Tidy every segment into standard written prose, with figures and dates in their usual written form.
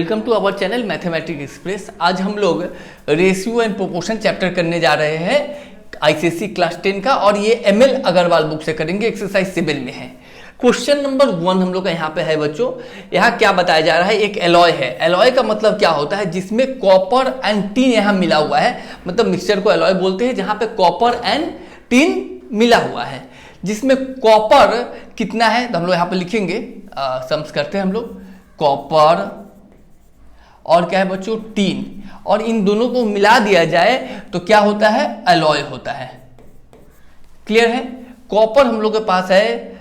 Welcome to our channel mathematics express. आज हम लोग रेशियो एंड प्रोपोर्शन चैप्टर करने जा रहे हैं आईसीएसई क्लास 10 का, और ये एमएल अग्रवाल बुक से करेंगे। एक्सरसाइज 7 में है। क्वेश्चन नंबर 1 हम लोग का यहाँ पे है बच्चों। यहाँ क्या बताया जा रहा है, एक एलॉय है। एलॉय का मतलब क्या होता है, जिसमें कॉपर एंड टिन यहाँ मिला हुआ है, मतलब मिक्सचर को एलॉय बोलते हैं जहाँ पे कॉपर एंड टिन मिला हुआ है। जिसमें कॉपर कितना है तो हम लोग यहाँ पे लिखेंगे, सम्स करते हैं हम लोग, कॉपर और क्या है बच्चों, टीन, और इन दोनों को मिला दिया जाए तो क्या होता है, एलॉय होता है। क्लियर है। कॉपर हम लोग के पास है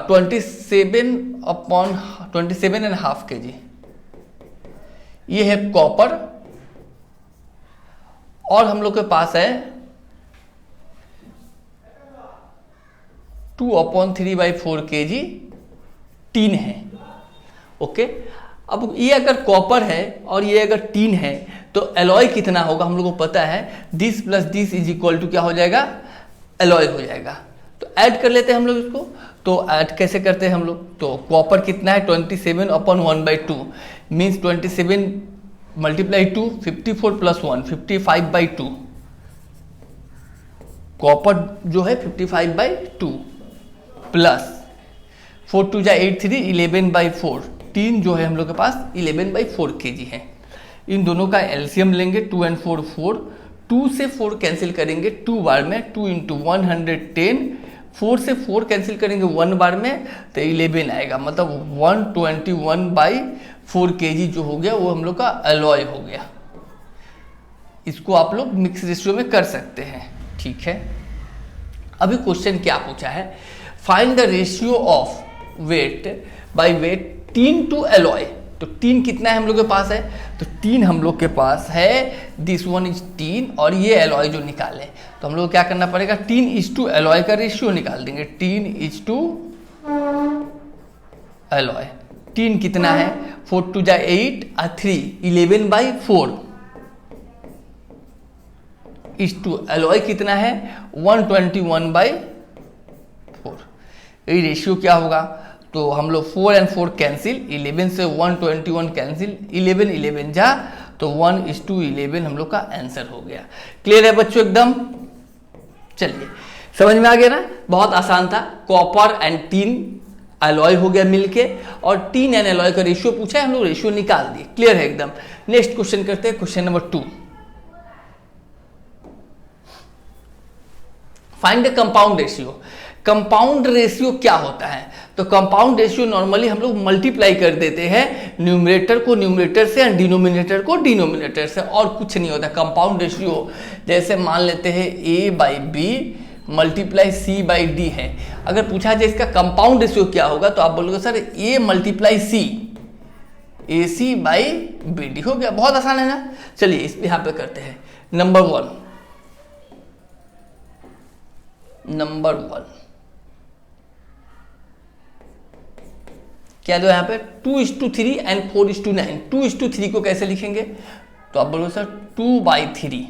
27/27.5 kg, ये है कॉपर। और हम लोग के पास है 2/3/4 kg टीन है। ओके, अब ये अगर कॉपर है और ये अगर टीन है तो एलॉय कितना होगा हम लोग को पता है। This plus this is equal to क्या हो जाएगा, एलॉय हो जाएगा। तो ऐड कर लेते हैं हम लोग इसको। तो ऐड कैसे करते हैं हम लोग, तो कॉपर कितना है 27/1/2 मीन्स 27 × 2 54 + 1 55/2। कॉपर जो है 55/2 प्लस 4 2 8 3 11/4। टीन जो है हम लोग के पास 11/4 kg है। इन दोनों का एलसीएम लेंगे, 2 और 4 4, 2 से 4 कैंसिल करेंगे 2 बार में, 2 × 110, 4 से 4 कैंसिल करेंगे 1 बार में तो 11 आएगा, मतलब 121/4 kg जो हो गया वो हम लोग का एलॉय हो गया। इसको आप लोग मिक्स रेशियो में कर सकते हैं, ठीक है। अभी क्वेश्चन क्या पूछा है, find the ratio of weight by weight tin to alloy. तो टीन कितना है हम लोग के पास है, तो टीन हम लोग के पास है, दिस वन इज टीन, और ये एलॉय जो निकाले तो हम लोग क्या करना पड़ेगा, टीन इज टू एलॉय का रेशियो निकाल देंगे। Tin is to alloy, tin कितना है 4 2 8 और 3 11/4 इज टू एलॉय कितना है 121/4। ये रेशियो क्या होगा, तो हम लोग 4 और 4 कैंसिल, 11 से 121 कैंसिल, 11 11 जा तो 1:11 हम लोग का आंसर हो गया। क्लियर है बच्चों एकदम। चलिए समझ में आ गया ना, बहुत आसान था। कॉपर एंड टीन एलॉय हो गया मिलके, और टीन एंड एलॉय का रेशियो पूछा है, हम लोग रेशियो निकाल दिए। क्लियर है एकदम। नेक्स्ट क्वेश्चन करते हैं, question number 2। Find the compound ratio. Compound ratio क्या होता है, तो कंपाउंड रेशियो नॉर्मली हम लोग मल्टीप्लाई कर देते हैं न्यूमरेटर को न्यूमरेटर से और डिनोमिनेटर को डिनोमिनेटर से, और कुछ नहीं होता। कंपाउंड रेशियो जैसे मान लेते हैं A/B × C/D है। अगर पूछा जाए इसका कंपाउंड रेशियो क्या होगा तो आप बोलोगे सर A × C, AC/BD हो गया। बहुत आसान है ना। चलिए इस यहाँ पे करते हैं। नंबर 1 क्या दो यहाँ पे 2:3 एंड 4:9। 2:3 को कैसे लिखेंगे, तो आप बोलो सर 2/3।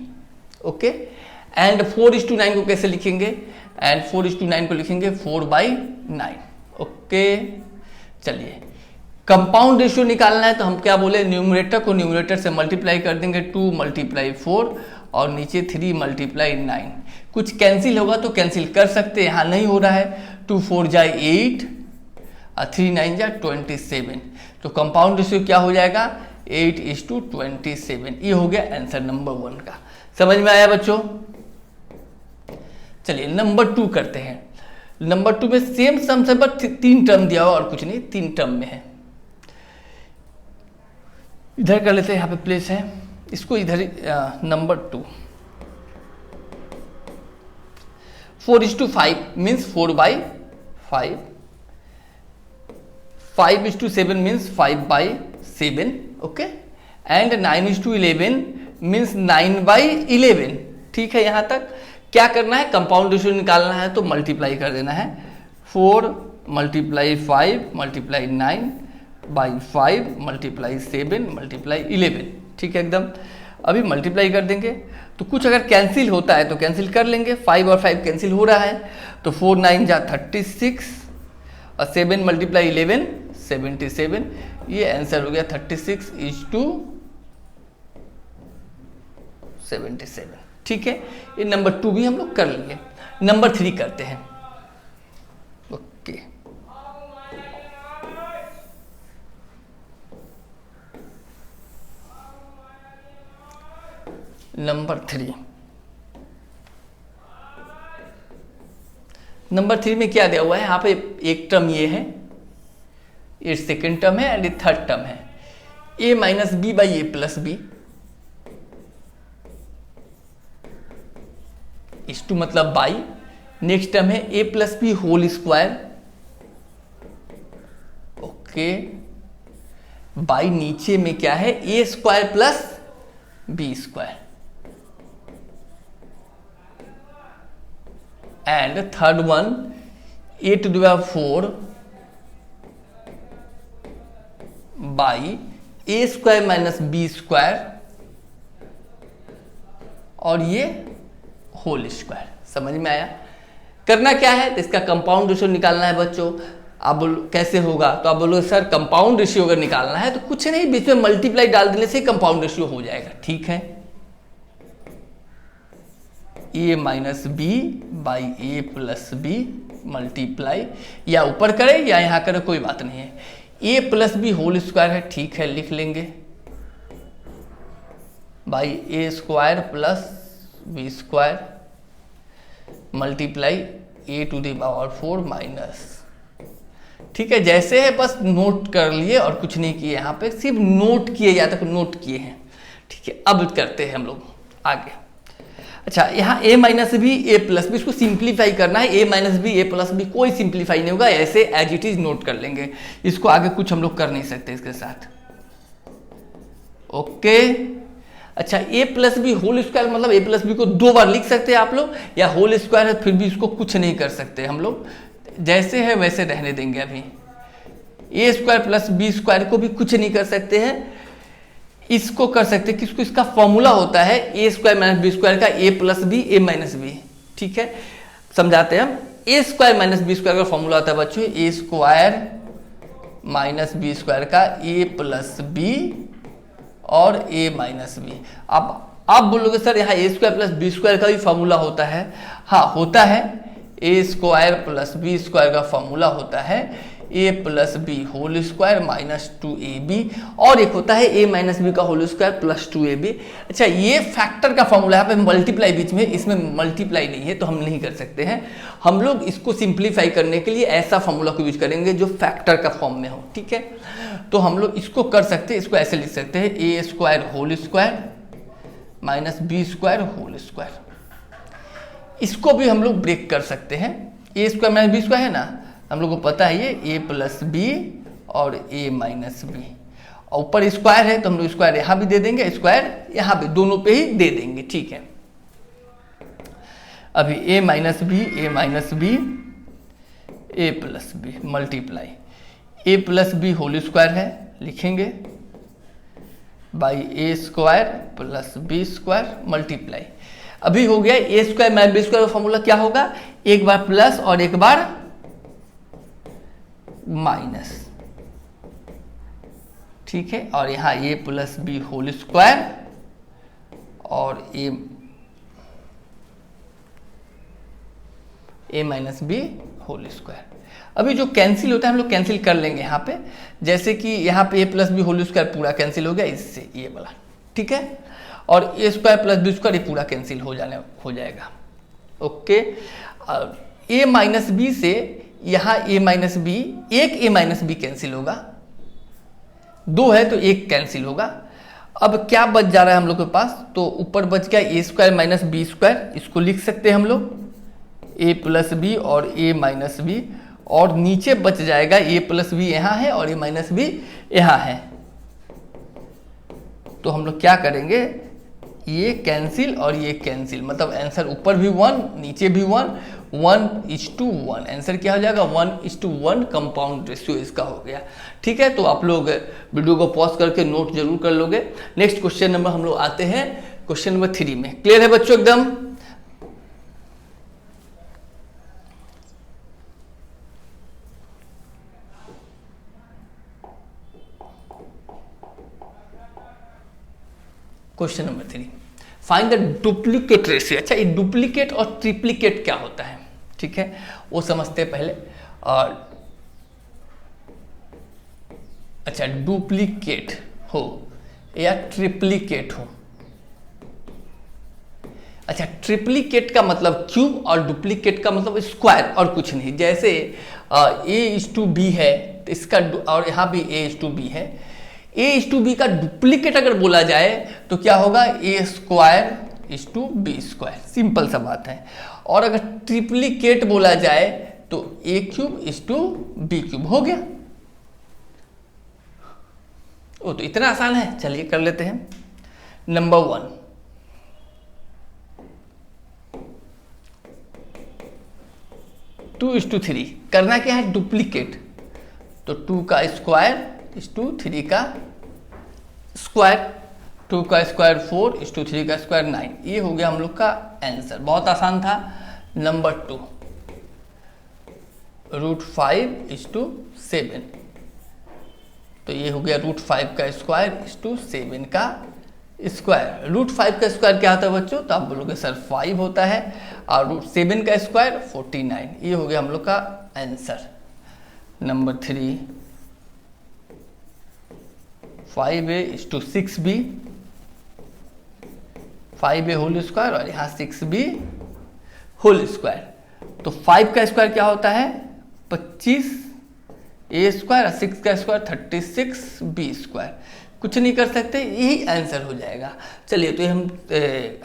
ओके, एंड 4:9 को कैसे लिखेंगे, एंड 4:9 को लिखेंगे 4/9। ओके, चलिए कंपाउंड रेशियो निकालना है तो हम क्या बोले, न्यूमरेटर को न्यूमरेटर से मल्टीप्लाई कर देंगे, 2 × 4 और नीचे 3 × 9। कुछ कैंसिल होगा तो कैंसिल कर सकते हैं, यहाँ नहीं हो रहा है। 2 4 × 8 और 3 9 × 27। तो कंपाउंड रेशियो क्या हो जाएगा 8:27। ये हो गया आंसर नंबर 1 का। समझ में आया बच्चों। चलिए नंबर 2 करते हैं। नंबर 2 में सेम सम से बट 3 टर्म दिया हुआ और कुछ नहीं, 3 टर्म में है। इधर कर लेते हैं, यहाँ पे प्लेस है इसको इधर। Number 2 4:5 means 4/5, 5:7 means 5/7। Okay, and 9:11 means 9/11। ठीक है, यहाँ तक क्या करना है, कंपाउंड रेशियो निकालना है तो मल्टीप्लाई कर देना है। 4 × 5 × 9/5 × 7 × 11। ठीक है एकदम। अभी मल्टीप्लाई कर देंगे तो कुछ अगर कैंसिल होता है तो कैंसिल कर लेंगे। 5 और 5 कैंसिल हो रहा है तो 4 9 जा 36 और 7 × 11 77। ये आंसर हो गया 36:77। ठीक है, ये नंबर 2 भी हम लोग कर लिए। नंबर 3 करते हैं। ओके, नंबर 3 में क्या दिया हुआ है? यहाँ पे एक टर्म ये है, ये सेकेंड टर्म है एंड ये थर्ड टर्म है, a minus B by A plus b. इस टू मतलब बाई। नेक्स्ट टर्म है a plus B whole square. Okay, by नीचे में क्या है? a square plus B square. And third one a to the power 4 by a square minus B square और ये whole square. समझ में आया? करना क्या है? तो इसका कंपाउंड रेशियो निकालना है बच्चों। आप बोलो कैसे होगा? तो आप बोलो सर कंपाउंड रेशियो अगर निकालना है तो कुछ नहीं, बीच में मल्टीप्लाई डाल देने से कंपाउंड रेशियो हो जाएगा। ठीक है, A minus B by A plus B multiply, या ऊपर करें या यहां करें कोई बात नहीं है। ए प्लस बी होल स्क्वायर है, ठीक है, लिख लेंगे, by a square plus B square multiply a to the power 4 minus. ठीक है, जैसे है बस नोट कर लिए और कुछ नहीं किए, यहाँ पे सिर्फ नोट किए, या तक नोट किए हैं। ठीक है, अब करते हैं हम लोग आगे। अच्छा, यहाँ a minus b a plus b, इसको सिंप्लीफाई करना है। a minus b a plus b कोई सिंप्लीफाई नहीं होगा, ऐसे एज इट इज नोट कर लेंगे। इसको आगे कुछ हम लोग कर नहीं सकते इसके साथ। ओके, अच्छा, a plus B whole square मतलब a प्लस बी को 2 बार लिख सकते हैं आप लोग, या होल स्क्वायर है फिर भी इसको कुछ नहीं कर सकते हम लोग, जैसे है वैसे रहने देंगे। अभी a square plus B square को भी कुछ नहीं कर सकते हैं, इसको कर सकते हैं। किसको? इसका फॉर्मूला होता है A square minus B square का, ए प्लस बी ए माइनस बी। ठीक है, समझाते हैं हम। ए स्क्वायर माइनस बी स्क्वायर का फॉर्मूला होता है बच्चों ए स्क्वायर माइनस बी स्क्वायर का ए प्लस बी और ए माइनस बी। अब आप बोलोगे सर यहाँ A square plus B square का भी फॉर्मूला होता है। हाँ, होता है। A square plus B square का फॉर्मूला होता है ए plus B whole square minus 2ab, और एक होता है ए माइनस बी का होल स्क्वायर प्लस 2ab। अच्छा, ये फैक्टर का फॉर्मूला है, यहाँ पे मल्टीप्लाई बीच में, इसमें मल्टीप्लाई नहीं है तो हम नहीं कर सकते हैं। हम लोग इसको सिंप्लीफाई करने के लिए ऐसा फॉर्मूला को यूज करेंगे जो फैक्टर का फॉर्म में हो। ठीक है, तो हम लोग इसको कर सकते हैं, इसको ऐसे लिख सकते हैं A square whole square minus B square whole square. इसको भी हम लोग ब्रेक कर सकते हैं। A square minus B square है ना, हम लोग को पता है ये a प्लस बी और a माइनस बी, और ऊपर स्क्वायर है तो हम लोग स्क्वायर यहाँ भी दे देंगे, स्क्वायर यहाँ भी, दोनों पे ही दे देंगे। ठीक है, अभी a minus b a plus B multiply a plus B whole square है, लिखेंगे, by a square plus B square multiply. अभी हो गया a square minus B square का फॉर्मूला क्या होगा? एक बार प्लस और एक बार माइनस। ठीक है, और यहां ए प्लस बी होल स्क्वायर और ए माइनस बी होल स्क्वायर। अभी जो कैंसिल होता है हम लोग कैंसिल कर लेंगे यहाँ पे, जैसे कि यहाँ पे ए प्लस बी होल स्क्वायर पूरा कैंसिल हो गया इससे, ये वाला। ठीक है, और ए स्क्वायर प्लस बी स्क्वायर ये पूरा कैंसिल हो जाएगा। ओके, ए माइनस बी से यहाँ a माइनस बी, एक a माइनस बी कैंसिल होगा, 2 है तो एक कैंसिल होगा। अब क्या बच जा रहा है हम लोग के पास? तो ऊपर बच गया a square minus B square, इसको लिख सकते हैं हम लोग a प्लस बी और a माइनस बी, और नीचे बच जाएगा a प्लस बी यहाँ है और a माइनस बी यहाँ है। तो हम लोग क्या करेंगे, ये कैंसिल और ये कैंसिल, मतलब आंसर ऊपर भी 1 नीचे भी 1, 1:1। आंसर क्या हो जाएगा? 1:1 कंपाउंड रेशियो इसका हो गया। ठीक है, तो आप लोग वीडियो को पॉज करके नोट जरूर कर लोगे। नेक्स्ट क्वेश्चन नंबर हम लोग आते हैं क्वेश्चन नंबर 3 में। क्लियर है बच्चों एकदम? Question number 3, find the duplicate ratio. अच्छा, ये डुप्लीकेट और ट्रिप्लीकेट क्या होता है, ठीक है, वो समझते हैं पहले। और अच्छा, डुप्लीकेट हो या ट्रिप्लीकेट हो। अच्छा, ट्रिप्लीकेट का मतलब क्यूब और डुप्लीकेट का मतलब स्क्वायर और कुछ नहीं। जैसे A:B है तो इसका और यहाँ भी A:B है। A:B का डुप्लीकेट अगर बोला जाए तो क्या होगा, A²:B², सिंपल सा बात है। और अगर ट्रिप्लीकेट बोला जाए तो A3:B³ हो गया। वो तो इतना आसान है, चलिए कर लेते हैं। नंबर 1, 2:3 करना क्या है, डुप्लीकेट, तो 2 का स्क्वायर 3 का स्क्वायर, 2 का स्क्वायर 4 3 का स्क्वायर 9। ये हो गया हम लोग का आंसर, बहुत आसान था। नंबर 2, √5:7, तो ये हो गया √5 का स्क्वायर 7 का स्क्वायर। √5 का स्क्वायर क्या होता है बच्चों, तो आप बोलोगे सर 5 होता है, और √7 का स्क्वायर 49। ये हो गया हम लोग का answer. Number 3, 5A:6B, 5A whole square और यहाँ 6B होल स्क्वायर। तो 5 का स्क्वायर क्या होता है, 25A² और 6 का स्क्वायर 36B²। कुछ नहीं कर सकते, यही आंसर हो जाएगा। चलिए, तो ये हम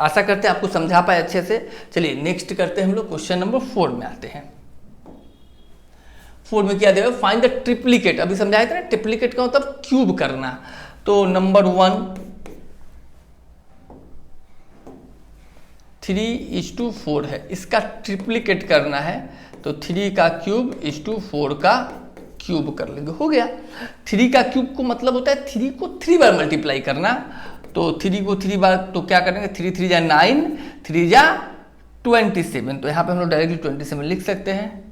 आशा करते हैं आपको समझा पाए अच्छे से। चलिए नेक्स्ट करते हैं हम लोग, क्वेश्चन नंबर 4 में आते हैं। 4 में क्या दिया, फाइंड द ट्रिप्लीकेट। अभी समझाया था ना, ट्रिप्लीकेट का मतलब क्यूब करना। तो नंबर 1, 3:4 है, इसका ट्रिप्लीकेट करना है तो 3 का क्यूब 4 का क्यूब कर लेंगे, हो गया। 3 का क्यूब को मतलब होता है 3 को 3 बार मल्टीप्लाई करना। तो 3 को 3 बार तो क्या करेंगे, 3 3 जा 9, 3 जा 27। तो यहाँ पे हम लोग डायरेक्टली 27 लिख सकते हैं।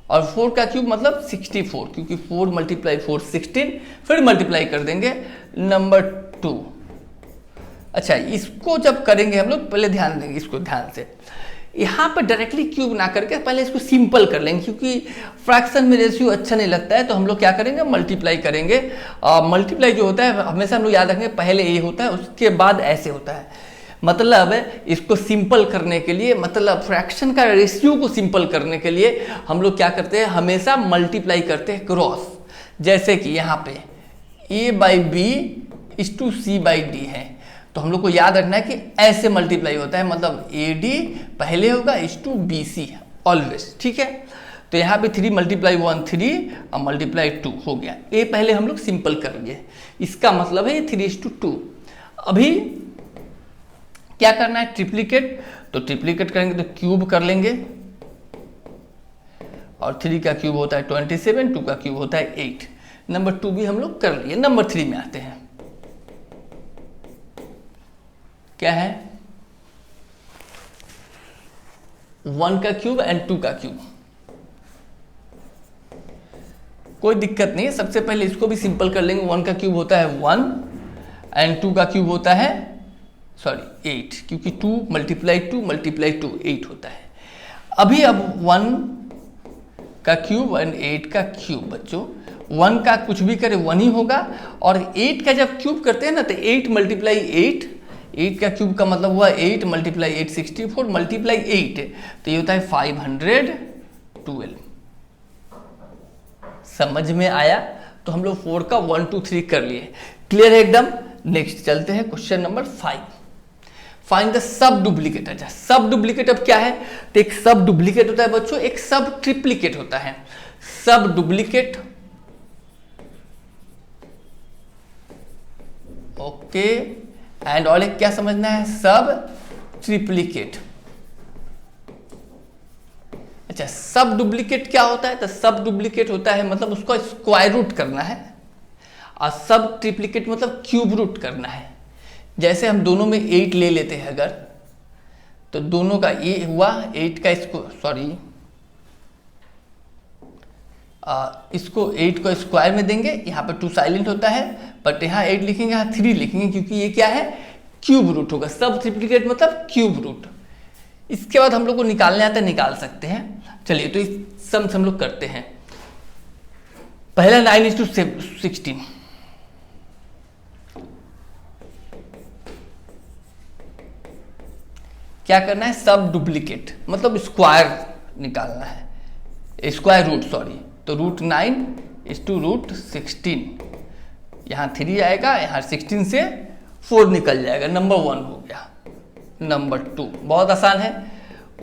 और 4 का क्यूब मतलब 64, क्योंकि 4 × 4 16, फिर मल्टीप्लाई कर देंगे। नंबर 2, अच्छा इसको जब करेंगे हम लोग, पहले ध्यान देंगे इसको ध्यान से, यहाँ पर डायरेक्टली क्यूब ना करके पहले इसको सिंपल कर लेंगे, क्योंकि फ्रैक्शन में रेशियो अच्छा नहीं लगता है। तो हम लोग क्या करेंगे, मल्टीप्लाई करेंगे। मल्टीप्लाई जो होता है हमेशा हम लोग याद रखेंगे, पहले ये होता है उसके बाद ऐसे होता है। मतलब इसको सिंपल करने के लिए, मतलब फ्रैक्शन का रेशियो को सिंपल करने के लिए हम लोग क्या करते हैं, हमेशा मल्टीप्लाई करते हैं क्रॉस। जैसे कि यहाँ पे A/B:C/D है, तो हम लोग को याद रखना है कि ऐसे मल्टीप्लाई होता है, मतलब AD पहले होगा BC ऑलवेज, ठीक है। तो यहाँ पे 3 × 1 3 और मल्टीप्लाई 2 हो गया। ये पहले हम लोग सिंपल करेंगे, इसका मतलब है 3:2। अभी क्या करना है, ट्रिप्लीकेट, तो ट्रिप्लीकेट करेंगे तो क्यूब कर लेंगे। और 3 का क्यूब होता है 27, 2 का क्यूब होता है 8। नंबर 2 भी हम लोग कर लिए। नंबर 3 में आते हैं, क्या है, 1 का क्यूब एंड 2 का क्यूब। कोई दिक्कत नहीं है, सबसे पहले इसको भी सिंपल कर लेंगे। 1 का क्यूब होता है 1 एंड 2 का क्यूब होता है 8, क्योंकि 2 × 2 8 होता है। अभी अब 1 का क्यूब एंड 8 का क्यूब, बच्चों 1 का कुछ भी करे 1 ही होगा, और 8 का जब क्यूब करते हैं ना तो 8 × 8 का क्यूब का मतलब हुआ 8 × 8 64 × 8, तो ये होता है 512। समझ में आया? तो हम लोग 4 का 1 2 3 कर लिए, क्लियर है एकदम। नेक्स्ट चलते हैं question number 5, find the sub duplicate. अच्छा, सब डुप्लीकेट अब क्या है, तो एक सब डुप्लीकेट होता है बच्चों, एक सब ट्रिप्लीकेट होता है। सब डुप्लीकेट, ओके, एंड और एक क्या समझना है, सब ट्रिप्लीकेट। अच्छा, सब डुप्लीकेट क्या होता है, तो सब डुप्लीकेट होता है मतलब उसको स्क्वायर रूट करना है, और सब ट्रिप्लीकेट मतलब क्यूब रूट करना है। जैसे हम दोनों में 8 ले लेते हैं अगर, तो दोनों का ये हुआ 8 का इसको 8 को स्क्वायर में देंगे, यहाँ पे 2 साइलेंट होता है, बट यहाँ 8 लिखेंगे, यहाँ 3 लिखेंगे, क्योंकि ये क्या है, क्यूब रूट होगा। सब ट्रिप्लिकेट मतलब क्यूब रूट। इसके बाद हम लोग को निकालने आता है, निकाल सकते हैं। चलिए तो इस सम हम लोग करते हैं। पहला 9:16, क्या करना है, सब डुप्लीकेट मतलब स्क्वायर निकालना है, स्क्वायर रूट सॉरी। तो √9 √16, यहाँ 3 आएगा, यहाँ 16 से 4 निकल जाएगा, नंबर 1 हो गया। नंबर 2 बहुत आसान है,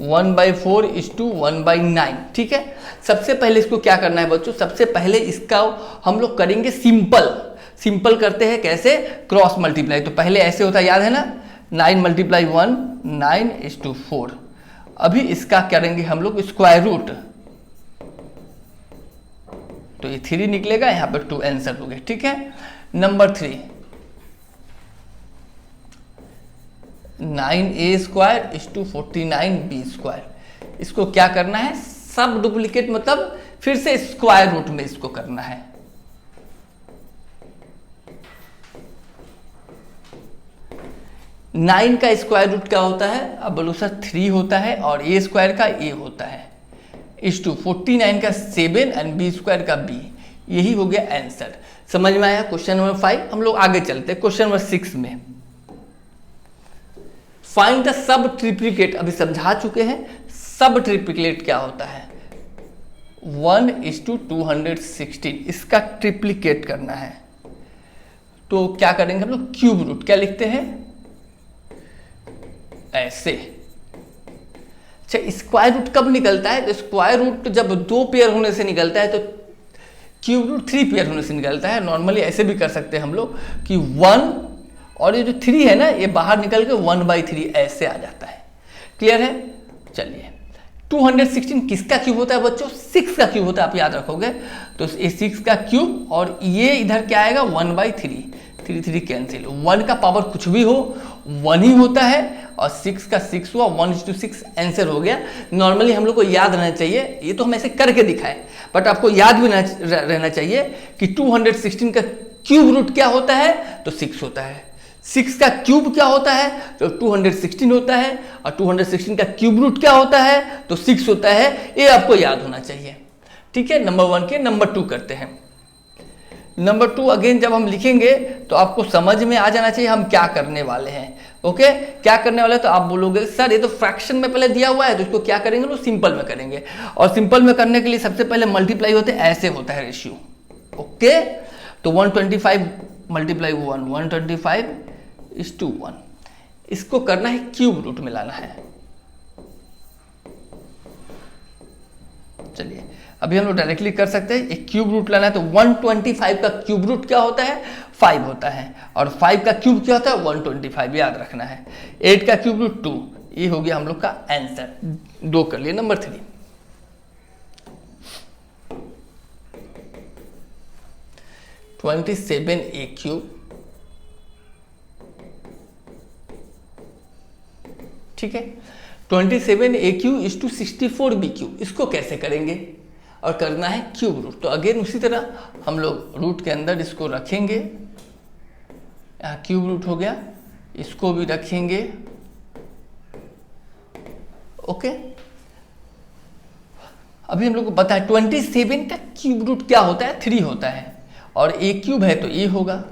1/4 1/9, ठीक है। सबसे पहले इसको क्या करना है बच्चों, सबसे पहले इसका हम लोग करेंगे सिंपल करते हैं कैसे, क्रॉस मल्टीप्लाई। तो पहले ऐसे होता है, याद है ना, 9 × 1 9:4। अभी इसका करेंगे हम लोग स्क्वायर रूट, तो ये 3 निकलेगा, यहाँ पर 2 आंसर हो गए, ठीक है। Number 3 9a² 49b²। इसको क्या करना है, सब डुप्लीकेट मतलब फिर से स्क्वायर रूट में इसको करना है। नाइन का स्क्वायर रूट क्या होता है, अब बोलो सर 3 होता है, और a² का a होता है, 49 का 7 एंड b² का b। यही हो गया आंसर। समझ में आया। क्वेश्चन नंबर 5 हम लोग आगे चलते हैं। क्वेश्चन नंबर 6 में फाइंड द सब ट्रिप्लिकेट, अभी समझा चुके हैं सब ट्रिप्लिकेट क्या होता है। 1:216 इसका ट्रिप्लिकेट करना है, तो क्या करेंगे हम लोग, क्यूब रूट। क्या लिखते हैं, ऐसे। अच्छा, स्क्वायर रूट कब निकलता है, तो स्क्वायर रूट जब 2 पेयर होने से निकलता है, तो क्यूब रूट 3 पेयर होने से निकलता है। नॉर्मली ऐसे भी कर सकते हैं हम लोग कि 1 और ये जो 3 है ना, ये बाहर निकल के 1/3 ऐसे आ जाता है। क्लियर है। चलिए 216 किसका क्यूब होता है बच्चों, 6 का क्यूब होता है, आप याद रखोगे। तो ये 6 का क्यूब, और ये इधर क्या आएगा 1/3, 3 कैंसिल। 1 का पावर कुछ भी हो 1 ही होता है, और 6 का 6 हुआ, 1:6 आंसर हो गया। नॉर्मली हम लोग को याद रहना चाहिए, ये तो हम ऐसे करके दिखाए, बट आपको याद भी रहना चाहिए कि 216 का क्यूब रूट क्या होता है, तो 6 होता है। 6 का क्यूब क्या होता है, तो 216 होता है, और 216 का क्यूब रूट क्या होता है, तो 6 होता है। ये आपको याद होना चाहिए, ठीक है। नंबर 1 के नंबर 2 करते हैं। नंबर 2 अगेन जब हम लिखेंगे तो आपको समझ में आ जाना चाहिए हम क्या करने वाले हैं। ओके, क्या करने वाले, तो आप बोलोगे सर ये तो फ्रैक्शन में पहले दिया हुआ है, तो इसको क्या करेंगे, तो सिंपल में करेंगे। और सिंपल में करने के लिए सबसे पहले मल्टीप्लाई होते हैं, ऐसे होता है रेशियो। ओके, तो 125 × 1 125:1। इसको करना है क्यूब रूट में लाना है। चलिए अभी हम लोग डायरेक्टली कर सकते हैं, एक क्यूब रूट लाना है। तो 125 का क्यूब रूट क्या होता है, 5 होता है, और 5 का क्यूब क्या होता है, 125, याद रखना है। 8 का क्यूब रूट 2, ये हो गया हम लोग का आंसर। 2 कर लिए। नंबर 3 27a³, ठीक है। 27a³ = 64b³। इसको कैसे करेंगे, और करना है क्यूब रूट। तो अगेन उसी तरह हम लोग रूट के अंदर इसको रखेंगे, यहाँ क्यूब रूट हो गया, इसको भी रखेंगे। ओके, अभी हम लोग को पता है 27 का क्यूब रूट क्या होता है, 3 होता है, और a³ है तो a होगा,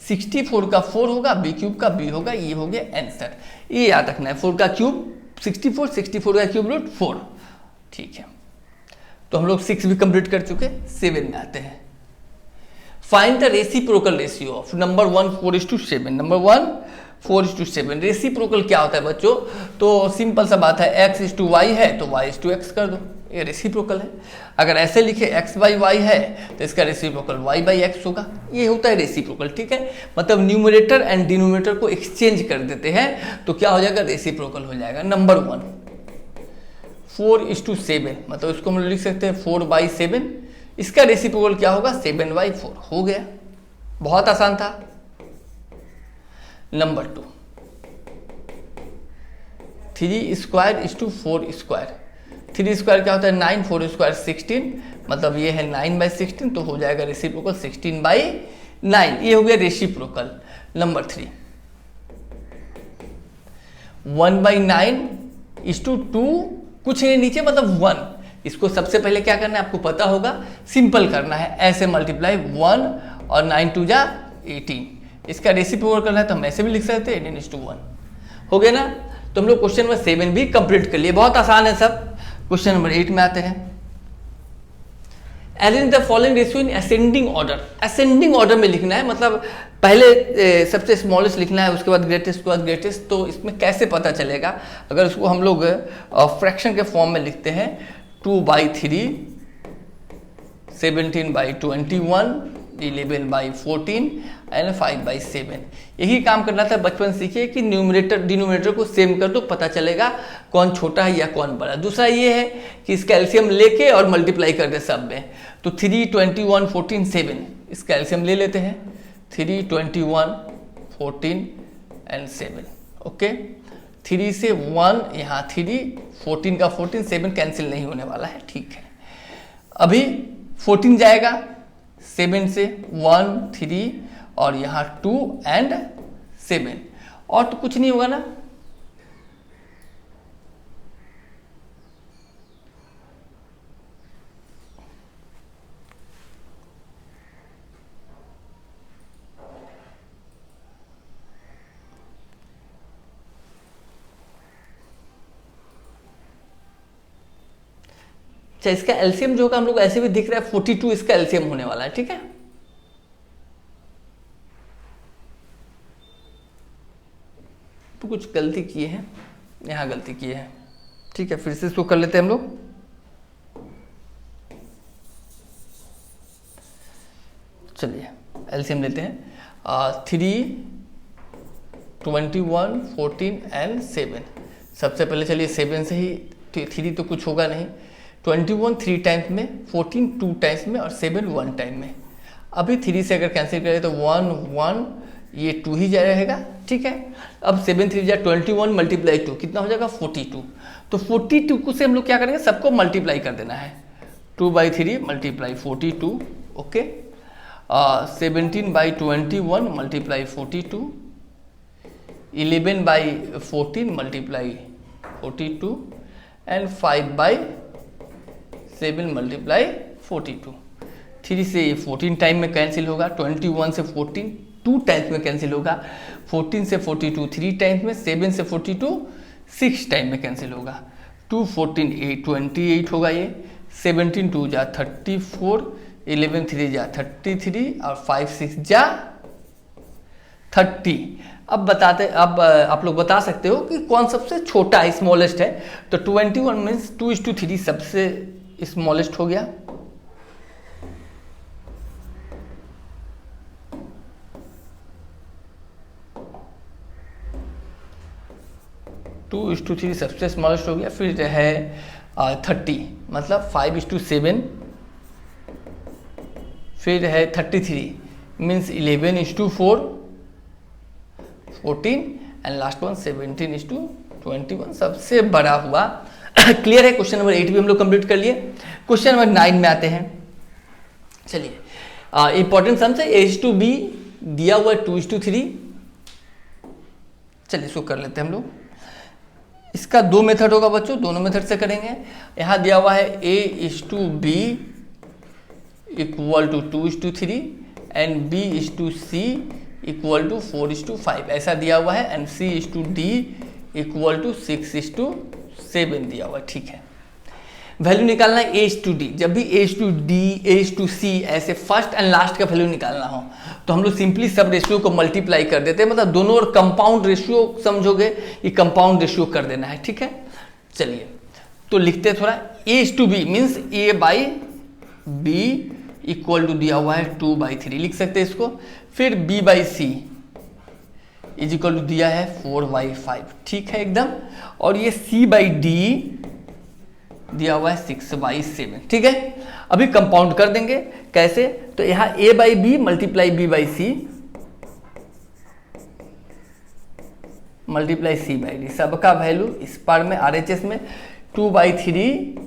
64 का 4 होगा, b³ का b होगा। ये हो गया आंसर। ये याद रखना है, 4 का क्यूब 64, 64 का क्यूब रूट 4, ठीक है। तो हम लोग 6 भी कंप्लीट कर चुके। 7 में आते हैं। Find the reciprocal ratio of number 1 4:7। Number 1 4:7। Reciprocal क्या होता है बच्चों, तो सिंपल सा बात है, x:y है तो y:x कर दो, ये रेसिप्रोकल है। अगर ऐसे लिखे x/y है तो इसका रेसिप्रोकल y/x होगा। ये होता है रेसिप्रोकल, ठीक है। मतलब न्यूमरेटर एंड डिनोमिनेटर को एक्सचेंज कर देते हैं, तो क्या हो जाएगा, रेसिप्रोकल हो जाएगा। नंबर 1 4:7, मतलब इसको हम लिख सकते हैं 4/7। इसका रेसिप्रोकल क्या होगा, 7/4 हो गया। बहुत आसान था। नंबर 2 3² = 4²। 3 स्क्वायर क्या होता है 9, 4 स्क्वायर 16, मतलब ये है 9/16, तो हो जाएगा रेसिप्रोकल 16/9। ये हो गया रेसिप्रोकल। नंबर 3, 1/9:2, कुछ नहीं नीचे मतलब 1। इसको सबसे पहले क्या करना है आपको पता होगा, सिंपल करना है, ऐसे मल्टीप्लाई 1 और 9 2 जा 18। इसका रेसिप्रोकल करना है तो हम ऐसे भी लिख सकते हैं 18:1। हो गया ना। तो हम लोग क्वेश्चन नंबर 7 भी कंप्लीट कर लिए, बहुत आसान है सब। क्वेश्चन नंबर 8 में आते हैं। Arrange the following ratio in ascending order. Ascending order में लिखना है, मतलब पहले सबसे स्मॉलेस्ट लिखना है, उसके बाद ग्रेटेस्ट, उसके बाद ग्रेटेस्ट। तो इसमें कैसे पता चलेगा, अगर उसको हम लोग फ्रैक्शन के फॉर्म में लिखते हैं 2/3, 17/21, 11/14 एंड 5/7। यही काम करना था, बचपन सीखिए कि न्यूमरेटर डिनोमिनेटर को सेम कर दो, पता चलेगा कौन छोटा है या कौन बड़ा। दूसरा ये है कि इसका एलसीएम लेके और मल्टीप्लाई कर दे सब में। तो 3, 21, 14, 7, इसका एलसीएम ले लेते हैं, 3, 21, 14 एंड 7। ओके, 3 से 1 यहाँ 3, 14 का 14, 7 कैंसिल नहीं होने वाला है, ठीक है। अभी 14 जाएगा 7 से, 1, 3 और यहाँ 2 एंड 7, और तो कुछ नहीं होगा ना। अच्छा, इसका एलसीएम जो होगा हम लोग ऐसे भी दिख रहा है 42 इसका एलसीएम होने वाला है, ठीक है। तो कुछ गलती किए हैं, यहाँ गलती किए हैं, ठीक है। फिर से इसको कर लेते हैं हम लोग। चलिए एलसीएम लेते हैं, 3, 21, 14 एंड 7। सबसे पहले चलिए 7 से ही, 3 तो कुछ होगा नहीं, 21 3 टाइम्स में, 14 2 टाइम्स में और 7 1 टाइम में। अभी 3 से अगर कैंसिल करें तो 1 1, ये 2 ही रहेगा, ठीक है। अब 7 3 जा 21 मल्टीप्लाई 2 कितना हो जाएगा 42। तो 42 को से हम लोग क्या करेंगे, सबको मल्टीप्लाई कर देना है, 2/3 multiply 42, okay. 17/21 multiply 42, 11/14 multiply 42 and 5/7 multiply 42। 3 से 14 टाइम में कैंसिल होगा, 21 से 14 2 टाइम्स में कैंसिल होगा, 14 से 42 3 टाइम्स में, 7 से 42 6 टाइम में कैंसिल होगा। 2 14 8 28 होगा ये, 17 2 जा 34, 11 3 जा 33 और 5 6 जा 30। अब आप लोग बता सकते हो कि कौन सबसे छोटा है, स्मॉलेस्ट है। तो 21 मीन्स 2:3 सबसे स्मॉलेस्ट हो गया। टू इज टू 3 सबसे स्मॉलेस्ट हो गया। फिर है 30 मतलब 5:7। फिर है 33 मीन्स 11:4, 14 एंड लास्ट वन 17:21 सबसे बड़ा हुआ। क्लियर है। क्वेश्चन नंबर 8 भी हम लोग कंप्लीट कर लिए। क्वेश्चन नंबर 9 में आते हैं। चलिए इंपॉर्टेंट सम से A/B दिया हुआ है 2:3। चलिए इसको कर लेते हैं हम लोग। इसका 2 मेथड होगा बच्चों, दोनों मेथड से करेंगे। यहाँ दिया हुआ है A/B equal to 2:3 and B/C equal to 4:5 ऐसा दिया हुआ है, एंड C/D इक्वल टू 6:7 दिया हुआ है। ठीक है, वैल्यू निकालना है A/D। जब भी A/D A/C ऐसे फर्स्ट एंड लास्ट का वैल्यू निकालना हो तो हम लोग सिंपली सब रेशियो को मल्टीप्लाई कर देते हैं, मतलब दोनों और कंपाउंड रेशियो समझोगे, ये कंपाउंड रेशियो कर देना है। ठीक है, चलिए तो लिखते हैं थोड़ा। A/B means A/B equal to दिया हुआ है 2/3 लिख सकते हैं इसको। फिर B/C इज इक्वल टू दिया है 4/5। ठीक है एकदम। और ये C/D दिया हुआ है 6/7। ठीक है, अभी कंपाउंड कर देंगे। कैसे? तो यहां A/B multiply B/C multiply C/D सबका वैल्यू इस पार में RHS में 2/3,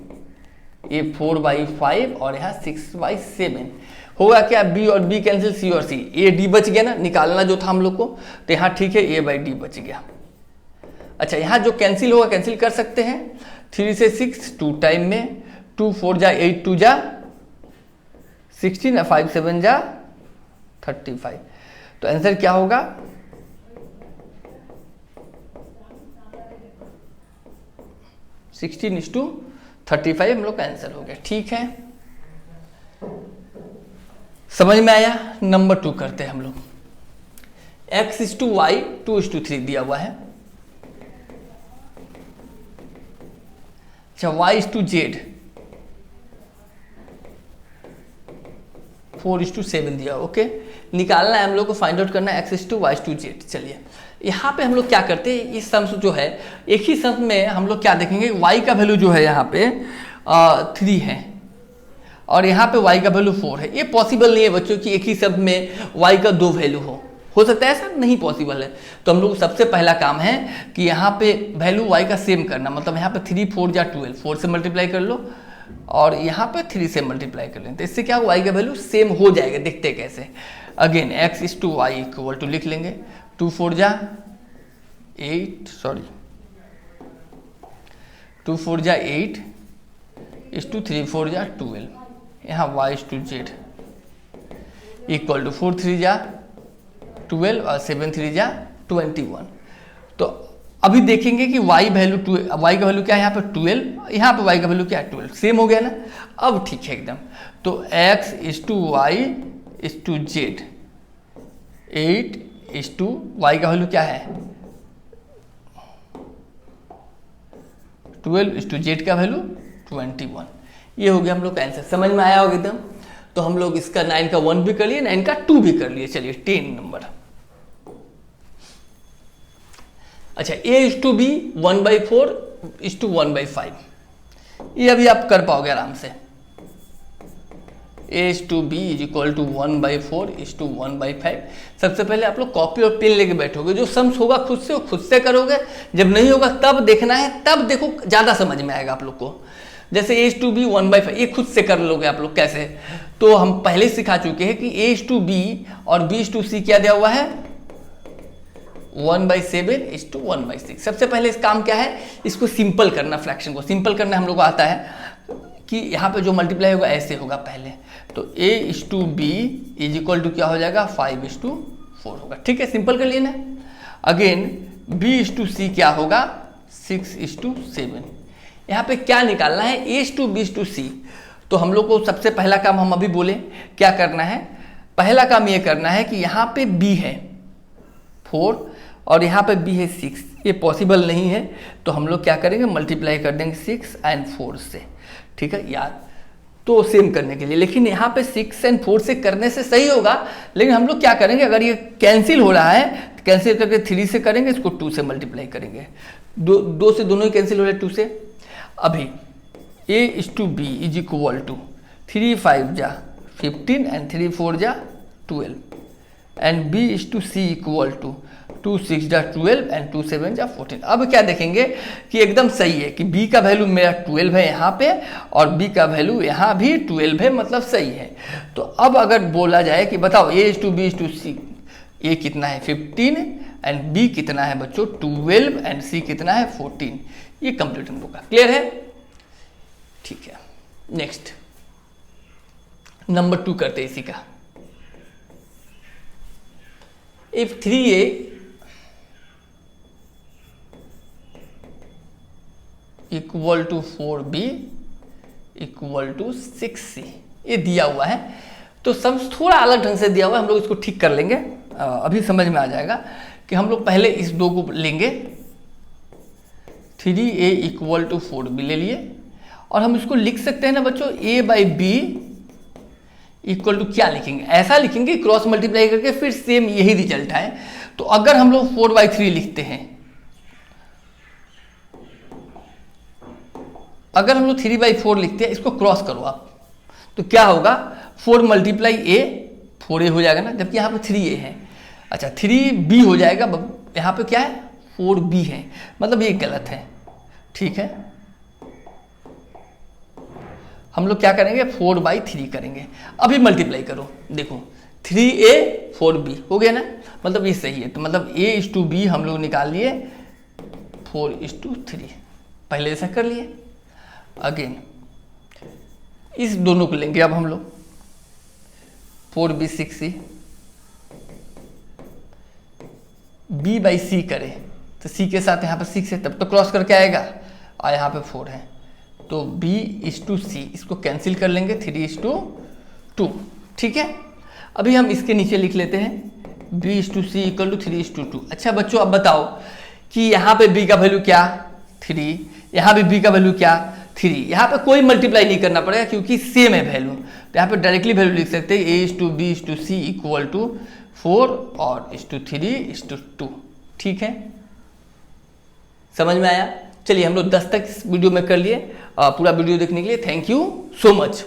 ये 4/5 और यहाँ 6/7 होगा क्या, बी और बी कैंसिल, सी और सी, ए डी बच गया ना, निकालना जो था हम लोग को, तो यहाँ ठीक है a/d बच गया। अच्छा यहाँ जो कैंसिल होगा कैंसिल कर सकते हैं, 3 से 6 2 टाइम में, 2 4 जा 8 2 जा 16 5 7 जा 35, तो आंसर क्या होगा, 16:35 हम लोग का आंसर हो गया। ठीक है, समझ में आया। नंबर 2 करते हैं हम लोग, x/y 2:3 दिया हुआ है। अच्छा y/z 4:7 दिया, ओके। निकालना है हम लोग को, फाइंड आउट करना है x/y/z। चलिए यहाँ पे हम लोग क्या करते हैं, इस सम्स जो है एक ही सम्स में हम लोग क्या देखेंगे, y का वैल्यू जो है यहाँ पे 3 है और यहाँ पे y का वैल्यू 4 है। ये पॉसिबल नहीं है बच्चों कि एक ही सम्स में y का 2 वैल्यू हो सकता है ऐसा, नहीं पॉसिबल है। तो हम लोग सबसे पहला काम है कि यहाँ पे वैल्यू y का सेम करना, मतलब यहाँ पे 3 4 जा 12, 4 से मल्टीप्लाई कर लो और यहाँ पे 3 से मल्टीप्लाई कर लें, तो इससे क्या y का वैल्यू सेम हो जाएगा। देखते हैं कैसे। अगेन x/y इक्वल टू लिख लेंगे, 2 4 जा 8, सॉरी 2 4 जा 8 3 4 जा 12, यहाँ y/z इक्वल टू 4 3 जा 12 और 7 3 जा 21। तो अभी देखेंगे कि y वैल्यू y का वैल्यू क्या है, यहाँ पे 12, यहाँ पे y का वैल्यू क्या है 12, सेम हो गया ना। अब ठीक है एकदम, तो x/y/z 8 का वैल्यू क्या है 12 z का वैल्यू 21। ये हो गया हम लोग का आंसर, समझ में आया होगा एकदम। तो हम लोग इसका 9 का 1 भी कर लिए, 9 का 2 भी कर लिए। चलिए 10 नंबर। अच्छा a/b 1/4:1/5, ये अभी आप कर पाओगे आराम से। a/b equal to 1/4:1/5। सबसे पहले आप लोग कॉपी और पेन लेके बैठोगे, जो सम्स होगा खुद से वो खुद से करोगे, जब नहीं होगा तब देखना है, तब देखो ज़्यादा समझ में आएगा आप लोग को। जैसे a/b 1/5 ये खुद से कर लोगे आप लोग कैसे, तो हम पहले सिखा चुके हैं कि a/b और b/c क्या दिया हुआ है 1/7:1/6। सबसे पहले इस काम क्या है, इसको सिंपल करना, फ्रैक्शन को सिंपल करना हम लोग को आता है कि यहाँ पे जो मल्टीप्लाई होगा ऐसे होगा पहले, तो a/b इज इक्वल टू क्या हो जाएगा 5/4 होगा। ठीक है, सिंपल कर लिए ना। अगेन b/c क्या होगा 6/7। यहाँ पे क्या निकालना है a/b/c, तो हम लोग को सबसे पहला काम हम अभी बोले क्या करना है, पहला काम ये करना है कि यहाँ पे b है 4 और यहाँ पे b है 6, ये पॉसिबल नहीं है, तो हम लोग क्या करेंगे मल्टीप्लाई कर देंगे 6 और 4 से। ठीक है यार, तो सेम करने के लिए, लेकिन यहाँ पे 6 और 4 से करने से सही होगा, लेकिन हम लोग क्या करेंगे, अगर ये कैंसिल हो रहा है तो कैंसिल करके 3 से करेंगे, इसको 2 से मल्टीप्लाई करेंगे, 2 से दोनों ही कैंसिल हो रहे 2 से। अभी a/b इज इक्वल टू 3 5 जा 15 एंड 3 4 जा 12 एंड b/c इक्वल टू 2 6 जा 12 एंड 2 7 जा 14। अब क्या देखेंगे कि एकदम सही है कि b का वैल्यू मेरा 12 है यहाँ पे और b का वैल्यू यहाँ भी 12 है, मतलब सही है। तो अब अगर बोला जाए कि बताओ a/b/c, a कितना है 15 एंड b कितना है बच्चों 12 एंड c कितना है 14, ये कंप्लीट हम लोग का क्लियर है। ठीक है, नेक्स्ट नंबर 2 करते हैं इसी का। If 3a equal to 4b equal to 6c, ये दिया हुआ है, तो सब थोड़ा अलग ढंग से दिया हुआ है, हम लोग इसको ठीक कर लेंगे, अभी समझ में आ जाएगा कि हम लोग पहले इस 2 को लेंगे, 3a इक्वल टू 4b ले लिए और हम इसको लिख सकते हैं ना बच्चों a/b इक्वल टू क्या लिखेंगे, ऐसा लिखेंगे क्रॉस मल्टीप्लाई करके फिर सेम यही रिजल्ट है। तो अगर हम लोग 4/3 लिखते हैं, अगर हम लोग 3/4 लिखते हैं, इसको क्रॉस करो आप, तो क्या होगा 4 मल्टीप्लाई a 4a हो जाएगा ना, जबकि यहाँ पे 3a है। अच्छा 3b हो जाएगा, यहाँ पे क्या है 4b है, मतलब ये गलत है। ठीक है, हम लोग क्या करेंगे 4/3 करेंगे। अभी मल्टीप्लाई करो, देखो 3a 4b हो गया ना, मतलब ये सही है। तो मतलब a/b हम लोग निकाल लिए 4/3, पहले ऐसा कर लिए। अगेन इस दोनों को लेंगे अब हम लोग 4b 6c, b/c करें तो c के साथ यहाँ पर 6 है, तब तो क्रॉस करके आएगा, और यहाँ पे 4 है, तो b/c इसको कैंसिल कर लेंगे 3/2, ठीक है। अभी हम इसके नीचे लिख लेते हैं b/c इक्वल टू 3/2। अच्छा बच्चों अब बताओ कि यहाँ पे b का वैल्यू क्या 3, यहाँ पे b का वैल्यू क्या 3, यहाँ पे कोई मल्टीप्लाई नहीं करना पड़ेगा क्योंकि सेम है वैल्यू, तो यहाँ पे डायरेक्टली वैल्यू लिख सकते हैं a/b/c इक्वल टू 4 और 3/2, ठीक है। समझ में आया? चलिए हम लोग 10 तक इस वीडियो में कर लिए। पूरा वीडियो देखने के लिए थैंक यू सो मच।